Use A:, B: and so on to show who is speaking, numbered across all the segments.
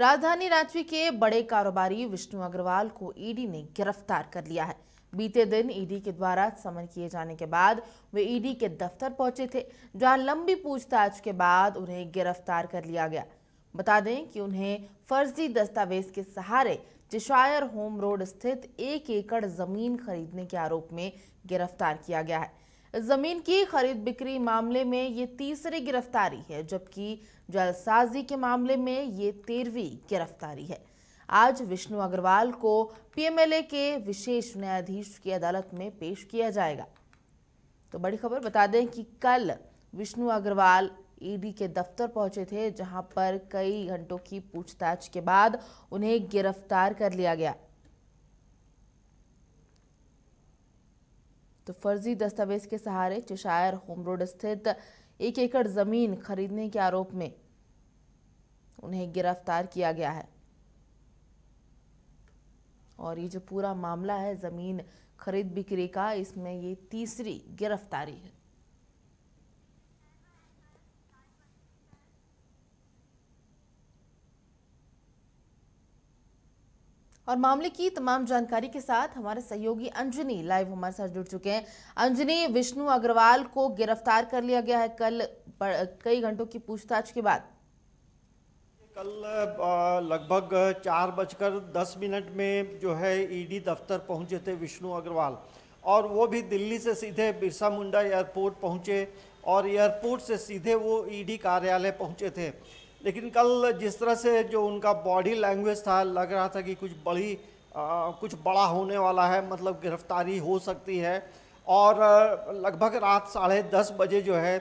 A: राजधानी रांची के बड़े कारोबारी विष्णु अग्रवाल को ईडी ने गिरफ्तार कर लिया है। बीते दिन ईडी के द्वारा समन किए जाने के बाद वे ईडी के दफ्तर पहुंचे थे, जहां लंबी पूछताछ के बाद उन्हें गिरफ्तार कर लिया गया। बता दें कि उन्हें फर्जी दस्तावेज के सहारे चेशायर होम रोड स्थित 1 एकड़ जमीन खरीदने के आरोप में गिरफ्तार किया गया है। जमीन की खरीद बिक्री मामले में ये तीसरी गिरफ्तारी है, जबकि जालसाजी के मामले में ये 13वीं गिरफ्तारी है। आज विष्णु अग्रवाल को पीएमएलए के विशेष न्यायाधीश की अदालत में पेश किया जाएगा। तो बड़ी खबर बता दें कि कल विष्णु अग्रवाल ईडी के दफ्तर पहुंचे थे, जहां पर कई घंटों की पूछताछ के बाद उन्हें गिरफ्तार कर लिया गया। तो फर्जी दस्तावेज के सहारे चेशायर होम रोड स्थित 1 एकड़ जमीन खरीदने के आरोप में उन्हें गिरफ्तार किया गया है। और ये जो पूरा मामला है जमीन खरीद बिक्री का, इसमें ये तीसरी गिरफ्तारी है। और मामले की तमाम जानकारी के साथ हमारे सहयोगी अंजनी लाइव हमारे साथ जुड़ चुके हैं। अंजनी, विष्णु अग्रवाल को गिरफ्तार कर लिया गया है कल कई घंटों की पूछताछ के बाद।
B: कल लगभग 4:10 में जो है ईडी दफ्तर पहुंचे थे विष्णु अग्रवाल, और वो भी दिल्ली से सीधे बिरसा मुंडा एयरपोर्ट पहुंचे और एयरपोर्ट से सीधे वो ईडी कार्यालय पहुंचे थे। लेकिन कल जिस तरह से जो उनका बॉडी लैंग्वेज था, लग रहा था कि कुछ बड़ा होने वाला है, मतलब गिरफ्तारी हो सकती है। और लगभग रात 10:30 बजे जो है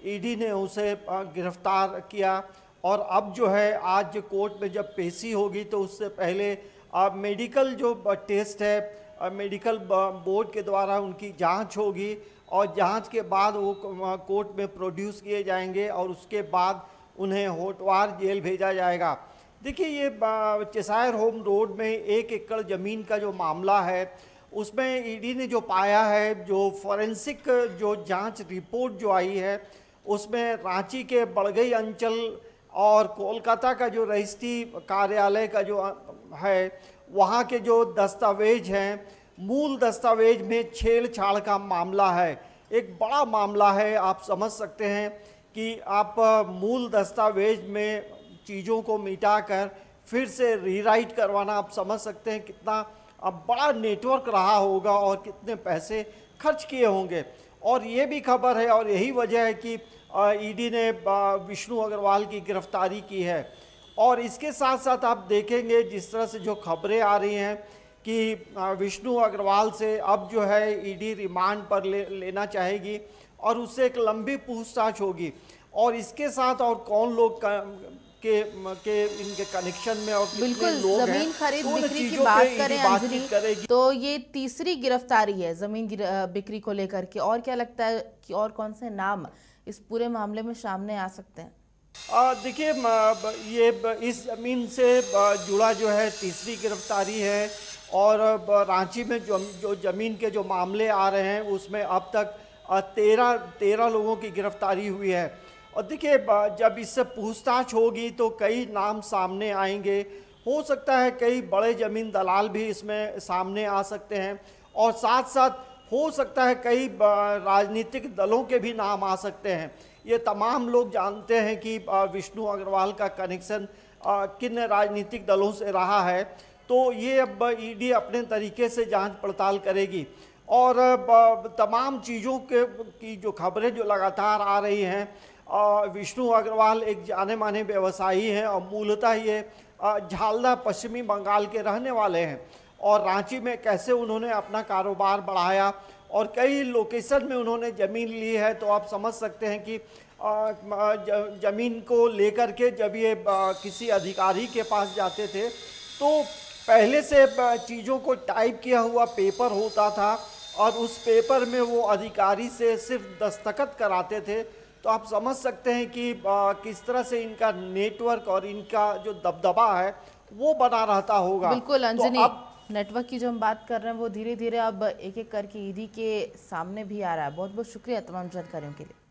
B: ईडी ने उसे गिरफ्तार किया। और अब जो है आज कोर्ट में जब पेशी होगी तो उससे पहले मेडिकल जो टेस्ट है, मेडिकल बोर्ड के द्वारा उनकी जांच होगी और जांच के बाद वो कोर्ट में प्रोड्यूस किए जाएंगे और उसके बाद उन्हें होटवार जेल भेजा जाएगा। देखिए, ये चेशायर होम रोड में 1 एकड़ ज़मीन का जो मामला है, उसमें ईडी ने जो पाया है, जो फॉरेंसिक जो जांच रिपोर्ट जो आई है, उसमें रांची के बड़गई अंचल और कोलकाता का जो रजिस्ट्री कार्यालय का जो है, वहाँ के जो दस्तावेज हैं, मूल दस्तावेज में छेड़छाड़ का मामला है। एक बड़ा मामला है। आप समझ सकते हैं कि आप मूल दस्तावेज में चीज़ों को मिटाकर फिर से रीराइट करवाना, आप समझ सकते हैं कितना बड़ा नेटवर्क रहा होगा और कितने पैसे खर्च किए होंगे। और ये भी खबर है और यही वजह है कि ईडी ने विष्णु अग्रवाल की गिरफ्तारी की है। और इसके साथ साथ आप देखेंगे जिस तरह से जो खबरें आ रही हैं कि विष्णु अग्रवाल से अब जो है ईडी रिमांड पर लेना चाहेगी और उससे एक लंबी पूछताछ होगी। और इसके साथ और कौन लोग के इनके कनेक्शन में और
A: बिल्कुल जमीन खरीद बिक्री की बात करें अंजनी, तो ये तीसरी गिरफ्तारी है जमीन बिक्री को लेकर के। और क्या लगता है कि और कौन से नाम इस पूरे मामले में सामने आ सकते हैं?
B: देखिए, ये इस जमीन से जुड़ा जो है तीसरी गिरफ्तारी है। और रांची में जो जमीन के जो मामले आ रहे हैं, उसमें अब तक 13 लोगों की गिरफ्तारी हुई है। और देखिए, जब इससे पूछताछ होगी तो कई नाम सामने आएंगे। हो सकता है कई बड़े ज़मीन दलाल भी इसमें सामने आ सकते हैं, और साथ साथ हो सकता है कई राजनीतिक दलों के भी नाम आ सकते हैं। ये तमाम लोग जानते हैं कि विष्णु अग्रवाल का कनेक्शन किन राजनीतिक दलों से रहा है। तो ये अब ईडी अपने तरीके से जांच पड़ताल करेगी। और तमाम चीज़ों की जो खबरें जो लगातार आ रही हैं, विष्णु अग्रवाल एक जाने माने व्यवसायी हैं और मूलतः ये झालदा पश्चिमी बंगाल के रहने वाले हैं। और रांची में कैसे उन्होंने अपना कारोबार बढ़ाया और कई लोकेशन में उन्होंने ज़मीन ली है। तो आप समझ सकते हैं कि ज़मीन को लेकर के जब ये किसी अधिकारी के पास जाते थे तो पहले से चीज़ों को टाइप किया हुआ पेपर होता था और उस पेपर में वो अधिकारी से सिर्फ दस्तखत कराते थे। तो आप समझ सकते हैं कि किस तरह से इनका नेटवर्क और इनका जो दबदबा है वो बना रहता होगा।
A: बिल्कुल अंजनी,
B: तो अब
A: नेटवर्क की जो हम बात कर रहे हैं वो धीरे धीरे अब एक एक करके ईडी के सामने भी आ रहा है। बहुत बहुत शुक्रिया तमाम जानकारियों के लिए।